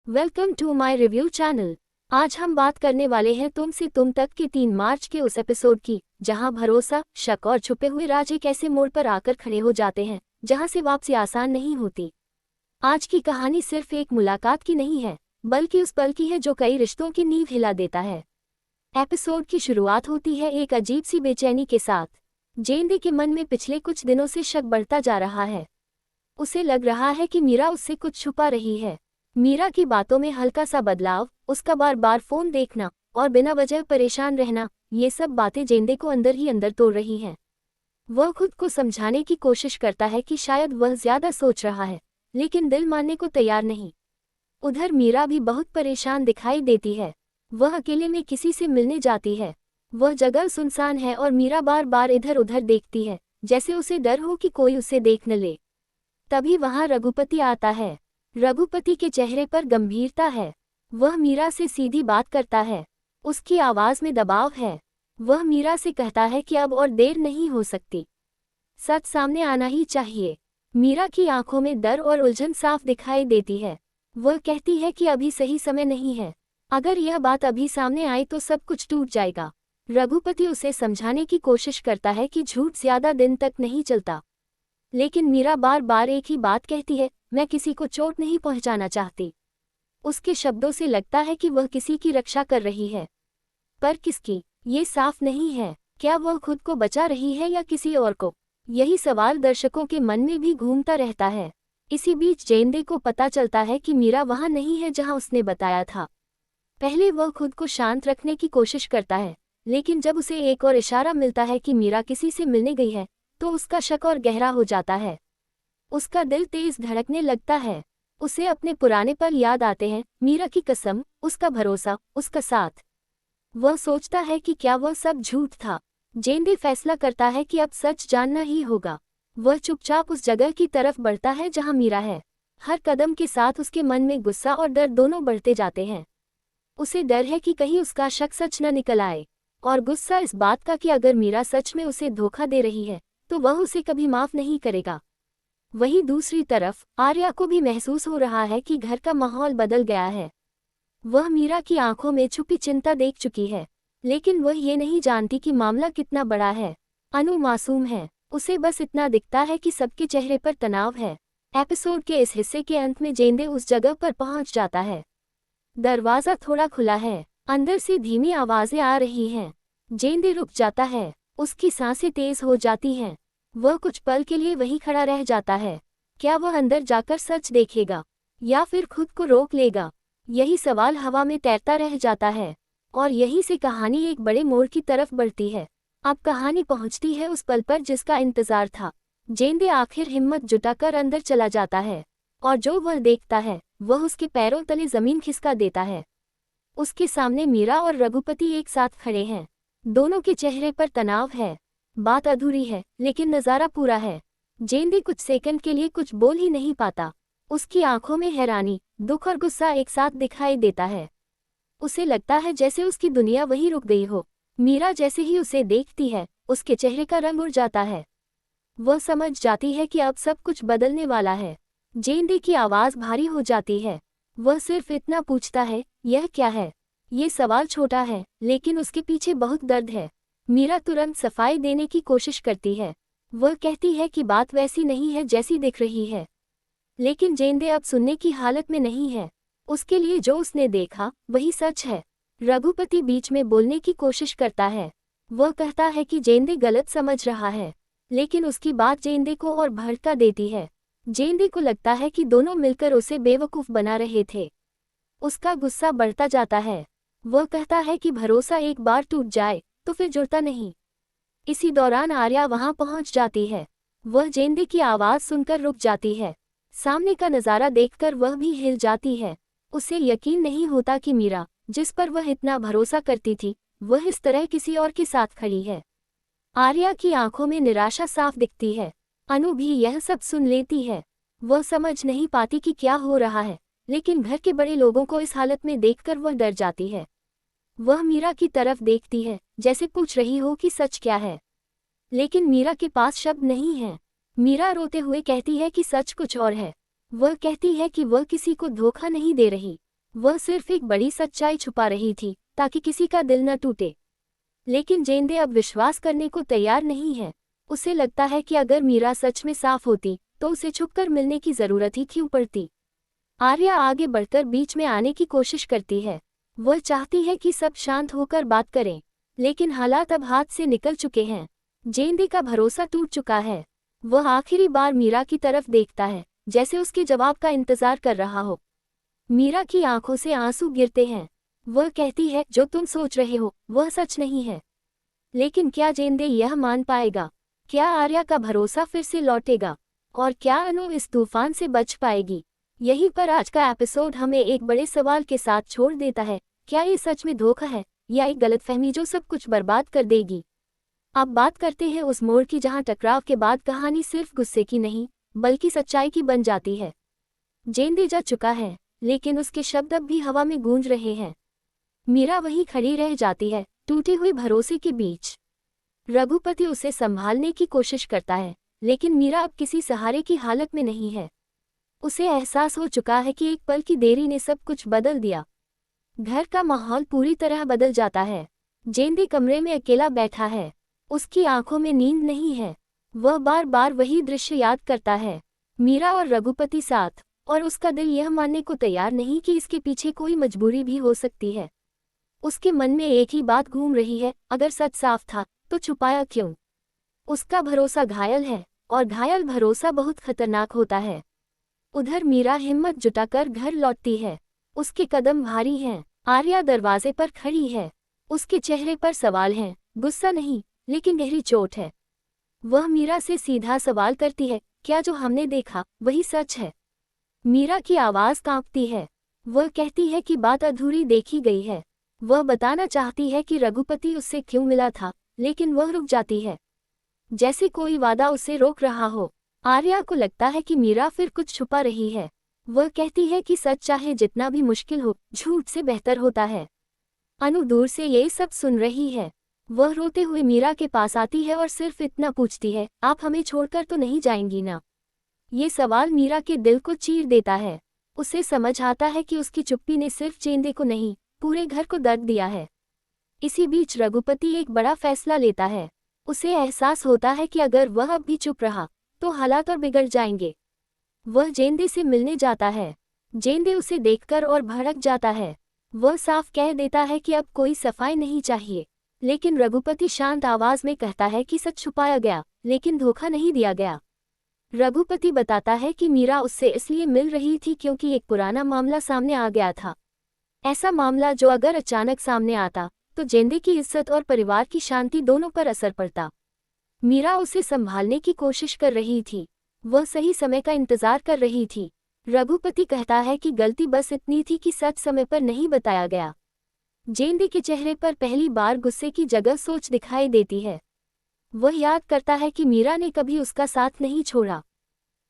Welcome to my review channel. आज हम बात करने वाले हैं तुम से तुम तक के 3 मार्च के उस एपिसोड की, जहां भरोसा, शक और छुपे हुए राज एक ऐसे मोड़ पर आकर खड़े हो जाते हैं जहां से वापसी आसान नहीं होती। आज की कहानी सिर्फ एक मुलाकात की नहीं है, बल्कि उस पल की है जो कई रिश्तों की नींव हिला देता है। एपिसोड की शुरुआत होती है एक अजीब सी बेचैनी के साथ। जेंदे के मन में पिछले कुछ दिनों से शक बढ़ता जा रहा है। उसे लग रहा है कि मीरा उससे कुछ छुपा रही है। मीरा की बातों में हल्का सा बदलाव, उसका बार बार फोन देखना और बिना वजह परेशान रहना, ये सब बातें जेंदे को अंदर ही अंदर तोड़ रही हैं। वह खुद को समझाने की कोशिश करता है कि शायद वह ज्यादा सोच रहा है, लेकिन दिल मानने को तैयार नहीं। उधर मीरा भी बहुत परेशान दिखाई देती है। वह अकेले में किसी से मिलने जाती है। वह जगह सुनसान है और मीरा बार बार इधर उधर देखती है, जैसे उसे डर हो कि कोई उसे देख न ले। तभी वहां रघुपति आता है। रघुपति के चेहरे पर गंभीरता है। वह मीरा से सीधी बात करता है। उसकी आवाज में दबाव है। वह मीरा से कहता है कि अब और देर नहीं हो सकती, सच सामने आना ही चाहिए। मीरा की आंखों में डर और उलझन साफ दिखाई देती है। वह कहती है कि अभी सही समय नहीं है। अगर यह बात अभी सामने आई तो सब कुछ टूट जाएगा। रघुपति उसे समझाने की कोशिश करता है कि झूठ ज्यादा दिन तक नहीं चलता, लेकिन मीरा बार बार एक ही बात कहती है, मैं किसी को चोट नहीं पहुंचाना चाहती। उसके शब्दों से लगता है कि वह किसी की रक्षा कर रही है, पर किसकी, ये साफ नहीं है। क्या वह खुद को बचा रही है या किसी और को? यही सवाल दर्शकों के मन में भी घूमता रहता है। इसी बीच जेंदे को पता चलता है कि मीरा वहां नहीं है जहां उसने बताया था। पहले वह खुद को शांत रखने की कोशिश करता है, लेकिन जब उसे एक और इशारा मिलता है कि मीरा किसी से मिलने गई है, तो उसका शक और गहरा हो जाता है। उसका दिल तेज धड़कने लगता है। उसे अपने पुराने पल याद आते हैं, मीरा की कसम, उसका भरोसा, उसका साथ। वह सोचता है कि क्या वह सब झूठ था। जेंदे फैसला करता है कि अब सच जानना ही होगा। वह चुपचाप उस जगह की तरफ बढ़ता है जहां मीरा है। हर कदम के साथ उसके मन में गुस्सा और डर दोनों बढ़ते जाते हैं। उसे डर है कि कहीं उसका शक सच न निकल आए, और गुस्सा इस बात का कि अगर मीरा सच में उसे धोखा दे रही है तो वह उसे कभी माफ नहीं करेगा। वहीं दूसरी तरफ आर्या को भी महसूस हो रहा है कि घर का माहौल बदल गया है। वह मीरा की आंखों में छुपी चिंता देख चुकी है, लेकिन वह ये नहीं जानती कि मामला कितना बड़ा है। अनु मासूम है। उसे बस इतना दिखता है कि सबके चेहरे पर तनाव है। एपिसोड के इस हिस्से के अंत में जेंदे उस जगह पर पहुंच जाता है। दरवाजा थोड़ा खुला है। अंदर से धीमी आवाजें आ रही हैं। जेंदे रुक जाता है। उसकी सांसें तेज हो जाती हैं। वह कुछ पल के लिए वहीं खड़ा रह जाता है। क्या वह अंदर जाकर सच देखेगा या फिर खुद को रोक लेगा? यही सवाल हवा में तैरता रह जाता है। और यहीं से कहानी एक बड़े मोड़ की तरफ बढ़ती है। अब कहानी पहुंचती है उस पल पर जिसका इंतजार था। जेंदे आखिर हिम्मत जुटाकर अंदर चला जाता है, और जो वह देखता है वह उसके पैरों तले जमीन खिसका देता है। उसके सामने मीरा और रघुपति एक साथ खड़े हैं। दोनों के चेहरे पर तनाव है। बात अधूरी है, लेकिन नज़ारा पूरा है। जेंदे कुछ सेकंड के लिए कुछ बोल ही नहीं पाता। उसकी आंखों में हैरानी, दुख और गुस्सा एक साथ दिखाई देता है। उसे लगता है जैसे उसकी दुनिया वहीं रुक गई हो। मीरा जैसे ही उसे देखती है, उसके चेहरे का रंग उड़ जाता है। वह समझ जाती है कि अब सब कुछ बदलने वाला है। जेंदे की आवाज़ भारी हो जाती है। वह सिर्फ इतना पूछता है, यह क्या है? ये सवाल छोटा है, लेकिन उसके पीछे बहुत दर्द है। मीरा तुरंत सफाई देने की कोशिश करती है। वह कहती है कि बात वैसी नहीं है जैसी दिख रही है, लेकिन जेंदे अब सुनने की हालत में नहीं है। उसके लिए जो उसने देखा वही सच है। रघुपति बीच में बोलने की कोशिश करता है। वह कहता है कि जेंदे गलत समझ रहा है, लेकिन उसकी बात जेंदे को और भड़का देती है। जेंदे को लगता है कि दोनों मिलकर उसे बेवकूफ़ बना रहे थे। उसका गुस्सा बढ़ता जाता है। वह कहता है कि भरोसा एक बार टूट जाए तो फिर जुड़ता नहीं। इसी दौरान आर्या वहां पहुंच जाती है। वह जेंदे की आवाज़ सुनकर रुक जाती है। सामने का नज़ारा देखकर वह भी हिल जाती है। उसे यकीन नहीं होता कि मीरा, जिस पर वह इतना भरोसा करती थी, वह इस तरह किसी और के साथ खड़ी है। आर्या की आंखों में निराशा साफ दिखती है। अनु भी यह सब सुन लेती है। वह समझ नहीं पाती कि क्या हो रहा है, लेकिन घर के बड़े लोगों को इस हालत में देखकर वह डर जाती है। वह मीरा की तरफ देखती है, जैसे पूछ रही हो कि सच क्या है, लेकिन मीरा के पास शब्द नहीं है। मीरा रोते हुए कहती है कि सच कुछ और है। वह कहती है कि वह किसी को धोखा नहीं दे रही, वह सिर्फ एक बड़ी सच्चाई छुपा रही थी ताकि किसी का दिल न टूटे। लेकिन जेंदे अब विश्वास करने को तैयार नहीं है। उसे लगता है कि अगर मीरा सच में साफ होती तो उसे छुपकर मिलने की जरूरत ही क्यों पड़ती। आर्या आगे बढ़कर बीच में आने की कोशिश करती है। वह चाहती है कि सब शांत होकर बात करें, लेकिन हालात अब हाथ से निकल चुके हैं। जेंदे का भरोसा टूट चुका है। वह आखिरी बार मीरा की तरफ देखता है, जैसे उसके जवाब का इंतजार कर रहा हो। मीरा की आंखों से आंसू गिरते हैं। वह कहती है, जो तुम सोच रहे हो वह सच नहीं है। लेकिन क्या जेंदे यह मान पाएगा? क्या आर्या का भरोसा फिर से लौटेगा? और क्या अनु इस तूफान से बच पाएगी? यहीं पर आज का एपिसोड हमें एक बड़े सवाल के साथ छोड़ देता है। क्या ये सच में धोखा है या एक गलतफहमी जो सब कुछ बर्बाद कर देगी? अब बात करते हैं उस मोड़ की जहां टकराव के बाद कहानी सिर्फ गुस्से की नहीं बल्कि सच्चाई की बन जाती है। जेंदे जा चुका है, लेकिन उसके शब्द अब भी हवा में गूंज रहे हैं। मीरा वहीं खड़ी रह जाती है, टूटे हुए भरोसे के बीच। रघुपति उसे संभालने की कोशिश करता है, लेकिन मीरा अब किसी सहारे की हालत में नहीं है। उसे एहसास हो चुका है कि एक पल की देरी ने सब कुछ बदल दिया। घर का माहौल पूरी तरह बदल जाता है। जेंदे कमरे में अकेला बैठा है। उसकी आंखों में नींद नहीं है। वह बार बार वही दृश्य याद करता है, मीरा और रघुपति साथ, और उसका दिल यह मानने को तैयार नहीं कि इसके पीछे कोई मजबूरी भी हो सकती है। उसके मन में एक ही बात घूम रही है, अगर सच साफ था तो छुपाया क्यों? उसका भरोसा घायल है, और घायल भरोसा बहुत खतरनाक होता है। उधर मीरा हिम्मत जुटाकर घर लौटती है। उसके कदम भारी हैं। आर्या दरवाजे पर खड़ी है। उसके चेहरे पर सवाल हैं, गुस्सा नहीं लेकिन गहरी चोट है। वह मीरा से सीधा सवाल करती है, क्या जो हमने देखा वही सच है? मीरा की आवाज कांपती है। वह कहती है कि बात अधूरी देखी गई है। वह बताना चाहती है कि रघुपति उससे क्यों मिला था, लेकिन वह रुक जाती है, जैसे कोई वादा उसे रोक रहा हो। आर्या को लगता है कि मीरा फिर कुछ छुपा रही है। वह कहती है कि सच चाहे जितना भी मुश्किल हो, झूठ से बेहतर होता है। अनु दूर से ये सब सुन रही है। वह रोते हुए मीरा के पास आती है और सिर्फ इतना पूछती है, आप हमें छोड़कर तो नहीं जाएंगी ना? ये सवाल मीरा के दिल को चीर देता है। उसे समझ आता है कि उसकी चुप्पी ने सिर्फ जेंदे को नहीं, पूरे घर को दर्द दिया है। इसी बीच रघुपति एक बड़ा फैसला लेता है। उसे एहसास होता है कि अगर वह अब भी चुप रहा तो हालात और बिगड़ जाएंगे। वह जेंदे से मिलने जाता है। जेंदे उसे देखकर और भड़क जाता है। वह साफ कह देता है कि अब कोई सफाई नहीं चाहिए, लेकिन रघुपति शांत आवाज में कहता है कि सच छुपाया गया, लेकिन धोखा नहीं दिया गया। रघुपति बताता है कि मीरा उससे इसलिए मिल रही थी क्योंकि एक पुराना मामला सामने आ गया था। ऐसा मामला जो अगर अचानक सामने आता तो जेंदे की इज्जत और परिवार की शांति दोनों पर असर पड़ता। मीरा उसे संभालने की कोशिश कर रही थी। वह सही समय का इंतजार कर रही थी। रघुपति कहता है कि गलती बस इतनी थी कि सच समय पर नहीं बताया गया। जेंदे के चेहरे पर पहली बार गुस्से की जगह सोच दिखाई देती है। वह याद करता है कि मीरा ने कभी उसका साथ नहीं छोड़ा,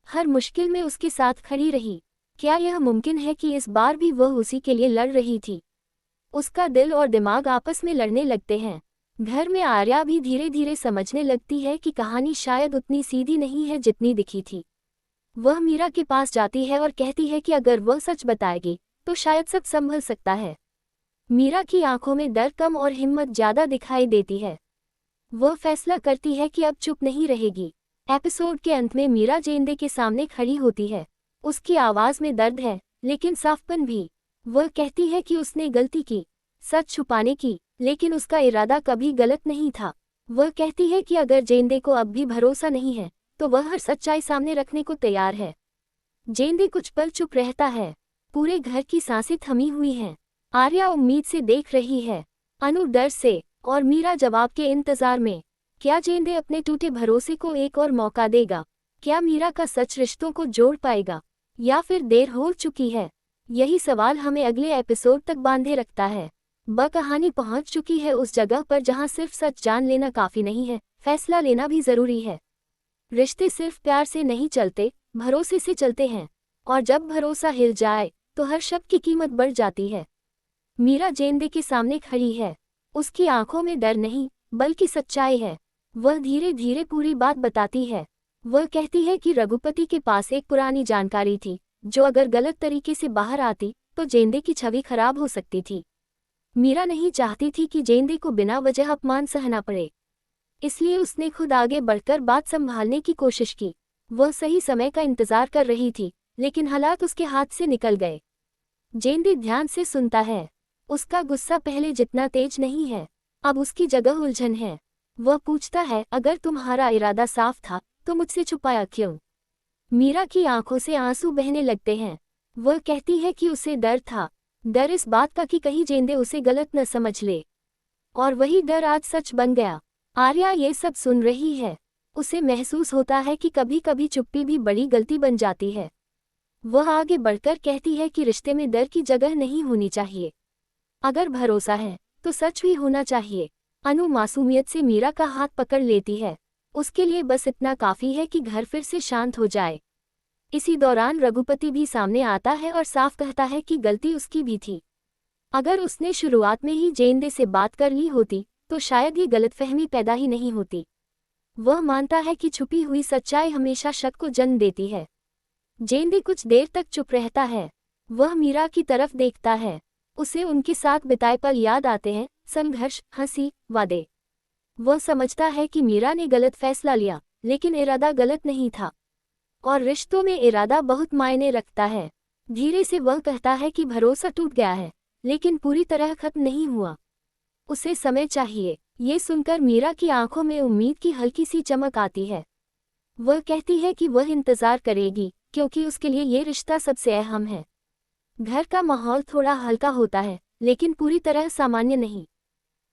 हर मुश्किल में उसके साथ खड़ी रही। क्या यह मुमकिन है कि इस बार भी वह उसी के लिए लड़ रही थी? उसका दिल और दिमाग आपस में लड़ने लगते हैं। घर में आर्या भी धीरे धीरे समझने लगती है कि कहानी शायद उतनी सीधी नहीं है जितनी दिखी थी। वह मीरा के पास जाती है और कहती है कि अगर वह सच बताएगी तो शायद सब संभल सकता है। मीरा की आंखों में डर कम और हिम्मत ज्यादा दिखाई देती है। वह फैसला करती है कि अब चुप नहीं रहेगी। एपिसोड के अंत में मीरा जेंदे के सामने खड़ी होती है। उसकी आवाज में दर्द है, लेकिन साफपन भी। वह कहती है कि उसने गलती की, सच छुपाने की, लेकिन उसका इरादा कभी गलत नहीं था। वह कहती है कि अगर जेंदे को अब भी भरोसा नहीं है तो वह हर सच्चाई सामने रखने को तैयार है। जेंदे कुछ पल चुप रहता है। पूरे घर की सांसें थमी हुई हैं। आर्या उम्मीद से देख रही है, अनु डर से, और मीरा जवाब के इंतजार में। क्या जेंदे अपने टूटे भरोसे को एक और मौका देगा? क्या मीरा का सच रिश्तों को जोड़ पाएगा, या फिर देर हो चुकी है? यही सवाल हमें अगले एपिसोड तक बांधे रखता है। कहानी पहुंच चुकी है उस जगह पर जहां सिर्फ सच जान लेना काफी नहीं है, फैसला लेना भी जरूरी है। रिश्ते सिर्फ प्यार से नहीं चलते, भरोसे से चलते हैं, और जब भरोसा हिल जाए तो हर शब्द की कीमत बढ़ जाती है। मीरा जेंदे के सामने खड़ी है। उसकी आंखों में डर नहीं बल्कि सच्चाई है। वह धीरे धीरे पूरी बात बताती है। वह कहती है कि रघुपति के पास एक पुरानी जानकारी थी जो अगर गलत तरीके से बाहर आती तो जेंदे की छवि खराब हो सकती थी। मीरा नहीं चाहती थी कि जेंदे को बिना वजह अपमान सहना पड़े, इसलिए उसने खुद आगे बढ़कर बात संभालने की कोशिश की। वह सही समय का इंतजार कर रही थी, लेकिन हालात उसके हाथ से निकल गए। जेंदे ध्यान से सुनता है। उसका गुस्सा पहले जितना तेज नहीं है, अब उसकी जगह उलझन है। वह पूछता है, अगर तुम्हारा इरादा साफ था तो मुझसे छुपाया क्यों? मीरा की आंखों से आंसू बहने लगते हैं। वह कहती है कि उसे डर था, डर इस बात का कि कहीं जेंदे उसे गलत न समझ ले। और वही डर आज सच बन गया। आर्या ये सब सुन रही है। उसे महसूस होता है कि कभी कभी चुप्पी भी बड़ी गलती बन जाती है। वह आगे बढ़कर कहती है कि रिश्ते में डर की जगह नहीं होनी चाहिए। अगर भरोसा है तो सच भी होना चाहिए। अनु मासूमियत से मीरा का हाथ पकड़ लेती है। उसके लिए बस इतना काफी है कि घर फिर से शांत हो जाए। इसी दौरान रघुपति भी सामने आता है और साफ कहता है कि गलती उसकी भी थी। अगर उसने शुरुआत में ही जेंदे से बात कर ली होती तो शायद ये गलतफहमी पैदा ही नहीं होती। वह मानता है कि छुपी हुई सच्चाई हमेशा शक को जन्म देती है। जेंदे कुछ देर तक चुप रहता है। वह मीरा की तरफ देखता है। उसे उनके साथ बिताए पल याद आते हैं, संघर्ष, हंसी, वादे। वह समझता है कि मीरा ने गलत फैसला लिया, लेकिन इरादा गलत नहीं था। और रिश्तों में इरादा बहुत मायने रखता है। धीरे से वह कहता है कि भरोसा टूट गया है, लेकिन पूरी तरह खत्म नहीं हुआ। उसे समय चाहिए। ये सुनकर मीरा की आंखों में उम्मीद की हल्की सी चमक आती है। वह कहती है कि वह इंतजार करेगी, क्योंकि उसके लिए ये रिश्ता सबसे अहम है। घर का माहौल थोड़ा हल्का होता है, लेकिन पूरी तरह सामान्य नहीं।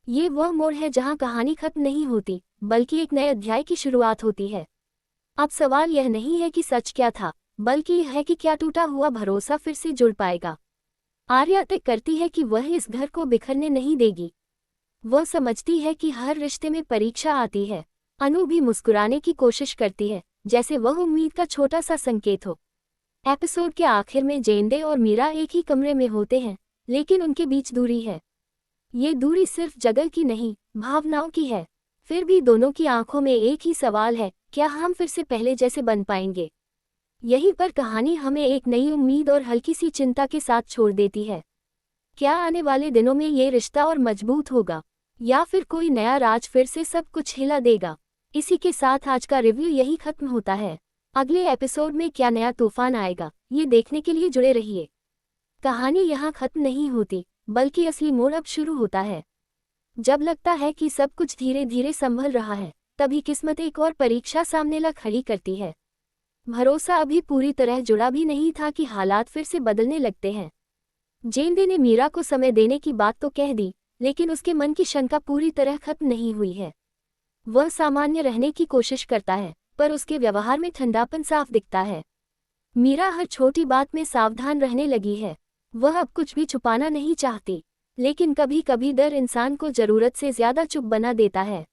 ये वह मोड़ है जहां कहानी खत्म नहीं होती, बल्कि एक नए अध्याय की शुरुआत होती है। अब सवाल यह नहीं है कि सच क्या था, बल्कि यह है कि क्या टूटा हुआ भरोसा फिर से जुड़ पाएगा। आर्या तय करती है कि वह इस घर को बिखरने नहीं देगी। वह समझती है कि हर रिश्ते में परीक्षा आती है। अनु भी मुस्कुराने की कोशिश करती है, जैसे वह उम्मीद का छोटा सा संकेत हो। एपिसोड के आखिर में जेंदे और मीरा एक ही कमरे में होते हैं, लेकिन उनके बीच दूरी है। ये दूरी सिर्फ जगह की नहीं, भावनाओं की है। फिर भी दोनों की आंखों में एक ही सवाल है, क्या हम फिर से पहले जैसे बन पाएंगे? यहीं पर कहानी हमें एक नई उम्मीद और हल्की सी चिंता के साथ छोड़ देती है। क्या आने वाले दिनों में ये रिश्ता और मजबूत होगा, या फिर कोई नया राज फिर से सब कुछ हिला देगा? इसी के साथ आज का रिव्यू यही खत्म होता है। अगले एपिसोड में क्या नया तूफान आएगा, ये देखने के लिए जुड़े रहिए। कहानी यहाँ खत्म नहीं होती, बल्कि असली मोड़ अब शुरू होता है। जब लगता है कि सब कुछ धीरे धीरे संभल रहा है, तभी किस्मत एक और परीक्षा सामने ला खड़ी करती है। भरोसा अभी पूरी तरह जुड़ा भी नहीं था कि हालात फिर से बदलने लगते हैं। जेंदे ने मीरा को समय देने की बात तो कह दी, लेकिन उसके मन की शंका पूरी तरह खत्म नहीं हुई है। वह सामान्य रहने की कोशिश करता है, पर उसके व्यवहार में ठंडापन साफ दिखता है। मीरा हर छोटी बात में सावधान रहने लगी है। वह अब कुछ भी छुपाना नहीं चाहती, लेकिन कभी कभी डर इंसान को जरूरत से ज्यादा चुप बना देता है।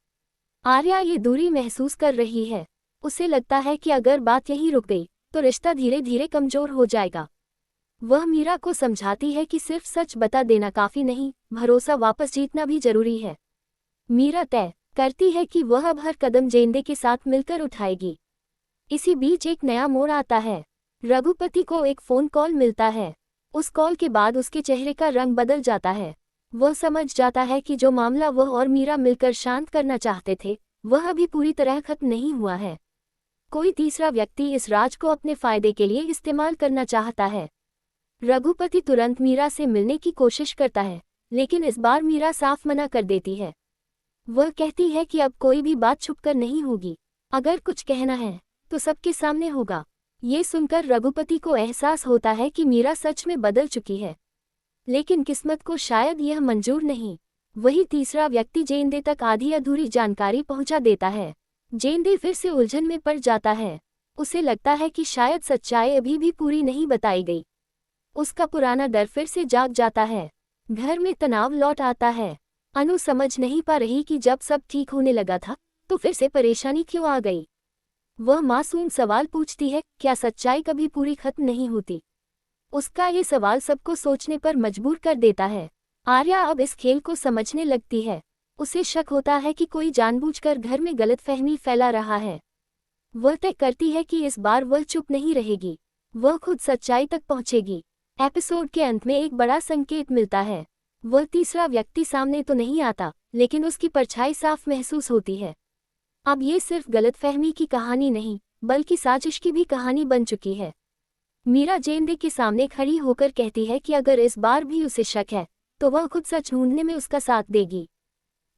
आर्या ये दूरी महसूस कर रही है। उसे लगता है कि अगर बात यहीं रुक गई तो रिश्ता धीरे धीरे कमजोर हो जाएगा। वह मीरा को समझाती है कि सिर्फ सच बता देना काफी नहीं, भरोसा वापस जीतना भी जरूरी है। मीरा तय करती है कि वह अब हर कदम जेंदे के साथ मिलकर उठाएगी। इसी बीच एक नया मोड़ आता है। रघुपति को एक फोन कॉल मिलता है। उस कॉल के बाद उसके चेहरे का रंग बदल जाता है। वह समझ जाता है कि जो मामला वह और मीरा मिलकर शांत करना चाहते थे, वह अभी पूरी तरह खत्म नहीं हुआ है। कोई तीसरा व्यक्ति इस राज को अपने फायदे के लिए इस्तेमाल करना चाहता है। रघुपति तुरंत मीरा से मिलने की कोशिश करता है, लेकिन इस बार मीरा साफ मना कर देती है। वह कहती है कि अब कोई भी बात छुपकर नहीं होगी। अगर कुछ कहना है तो सबके सामने होगा। ये सुनकर रघुपति को एहसास होता है कि मीरा सच में बदल चुकी है, लेकिन किस्मत को शायद यह मंजूर नहीं। वही तीसरा व्यक्ति जेंदे तक आधी अधूरी जानकारी पहुंचा देता है। जेंदे फिर से उलझन में पड़ जाता है। उसे लगता है कि शायद सच्चाई अभी भी पूरी नहीं बताई गई। उसका पुराना डर फिर से जाग जाता है। घर में तनाव लौट आता है। अनु समझ नहीं पा रही कि जब सब ठीक होने लगा था तो फिर से परेशानी क्यों आ गई। वह मासूम सवाल पूछती है, क्या सच्चाई कभी पूरी खत्म नहीं होती? उसका ये सवाल सबको सोचने पर मजबूर कर देता है। आर्या अब इस खेल को समझने लगती है। उसे शक होता है कि कोई जानबूझकर घर में गलतफहमी फैला रहा है। वह तय करती है कि इस बार वह चुप नहीं रहेगी। वह खुद सच्चाई तक पहुंचेगी। एपिसोड के अंत में एक बड़ा संकेत मिलता है। वह तीसरा व्यक्ति सामने तो नहीं आता, लेकिन उसकी परछाई साफ महसूस होती है। अब ये सिर्फ गलतफहमी की कहानी नहीं, बल्कि साजिश की भी कहानी बन चुकी है। मीरा जेंदे के सामने खड़ी होकर कहती है कि अगर इस बार भी उसे शक है, तो वह खुद सच ढूंढने में उसका साथ देगी।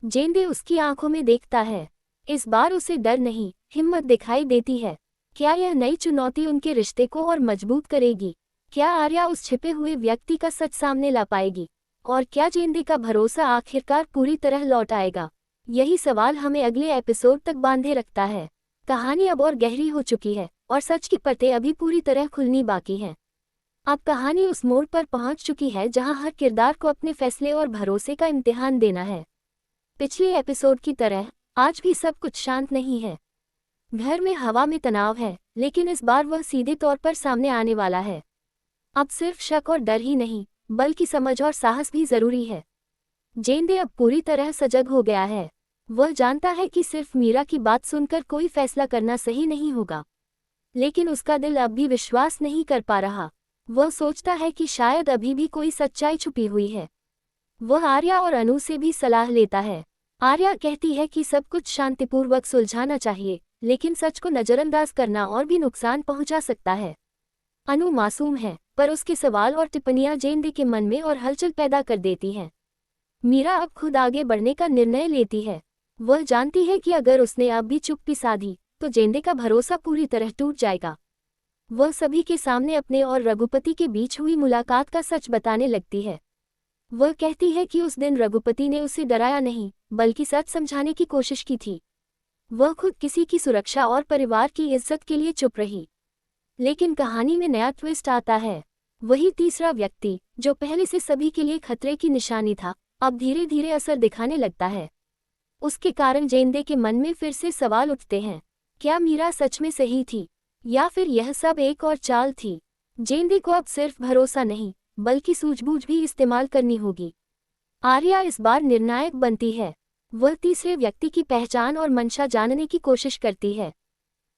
जेंदे उसकी आंखों में देखता है। इस बार उसे डर नहीं, हिम्मत दिखाई देती है। क्या यह नई चुनौती उनके रिश्ते को और मजबूत करेगी? क्या आर्या उस छिपे हुए व्यक्ति का सच सामने ला पाएगी? और क्या जेंदे का भरोसा आखिरकार पूरी तरह लौट आएगा? यही सवाल हमें अगले एपिसोड तक बांधे रखता है। कहानी अब और गहरी हो चुकी है और सच की परतें अभी पूरी तरह खुलनी बाकी हैं। अब कहानी उस मोड़ पर पहुंच चुकी है जहां हर किरदार को अपने फैसले और भरोसे का इम्तिहान देना है। पिछले एपिसोड की तरह आज भी सब कुछ शांत नहीं है। घर में हवा में तनाव है, लेकिन इस बार वह सीधे तौर पर सामने आने वाला है। अब सिर्फ शक और डर ही नहीं, बल्कि समझ और साहस भी जरूरी है। जेंदे अब पूरी तरह सजग हो गया है। वह जानता है कि सिर्फ मीरा की बात सुनकर कोई फैसला करना सही नहीं होगा, लेकिन उसका दिल अब भी विश्वास नहीं कर पा रहा। वह सोचता है कि शायद अभी भी कोई सच्चाई छुपी हुई है। वह आर्या और अनु से भी सलाह लेता है। आर्या कहती है कि सब कुछ शांतिपूर्वक सुलझाना चाहिए, लेकिन सच को नजरअंदाज करना और भी नुकसान पहुंचा सकता है। अनु मासूम है, पर उसके सवाल और टिप्पणियां जेंदे के मन में और हलचल पैदा कर देती हैं। मीरा अब खुद आगे बढ़ने का निर्णय लेती है। वह जानती है कि अगर उसने अब भी चुप्पी साधी, तो जेंदे का भरोसा पूरी तरह टूट जाएगा। वह सभी के सामने अपने और रघुपति के बीच हुई मुलाकात का सच बताने लगती है। वह कहती है कि उस दिन रघुपति ने उसे डराया नहीं, बल्कि सच समझाने की कोशिश की थी। वह खुद किसी की सुरक्षा और परिवार की इज्जत के लिए चुप रही। लेकिन कहानी में नया ट्विस्ट आता है। वही तीसरा व्यक्ति, जो पहले से सभी के लिए खतरे की निशानी था, अब धीरे धीरे असर दिखाने लगता है। उसके कारण जेंदे के मन में फिर से सवाल उठते हैं। क्या मीरा सच में सही थी, या फिर यह सब एक और चाल थी? जेंदे को अब सिर्फ भरोसा नहीं, बल्कि सूझबूझ भी इस्तेमाल करनी होगी। आर्या इस बार निर्णायक बनती है। वह तीसरे व्यक्ति की पहचान और मंशा जानने की कोशिश करती है।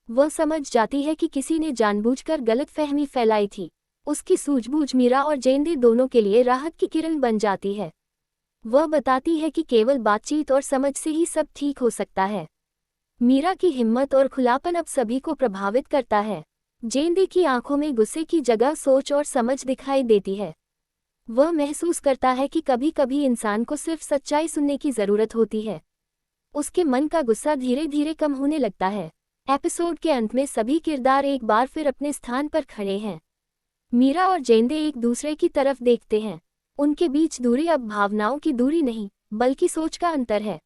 वह समझ जाती है कि किसी ने जानबूझकर गलतफहमी फैलाई थी। उसकी सूझबूझ मीरा और जेंदे दोनों के लिए राहत की किरण बन जाती है। वह बताती है कि केवल बातचीत और समझ से ही सब ठीक हो सकता है। मीरा की हिम्मत और खुलापन अब सभी को प्रभावित करता है। जेंदे की आंखों में गुस्से की जगह सोच और समझ दिखाई देती है। वह महसूस करता है कि कभी कभी इंसान को सिर्फ सच्चाई सुनने की जरूरत होती है। उसके मन का गुस्सा धीरे धीरे कम होने लगता है। एपिसोड के अंत में सभी किरदार एक बार फिर अपने स्थान पर खड़े हैं। मीरा और जेंदे एक दूसरे की तरफ देखते हैं। उनके बीच दूरी अब भावनाओं की दूरी नहीं, बल्कि सोच का अंतर है।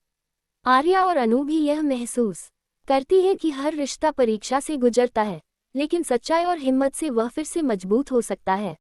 आर्या और अनु भी यह महसूस करती है कि हर रिश्ता परीक्षा से गुजरता है, लेकिन सच्चाई और हिम्मत से वह फिर से मजबूत हो सकता है।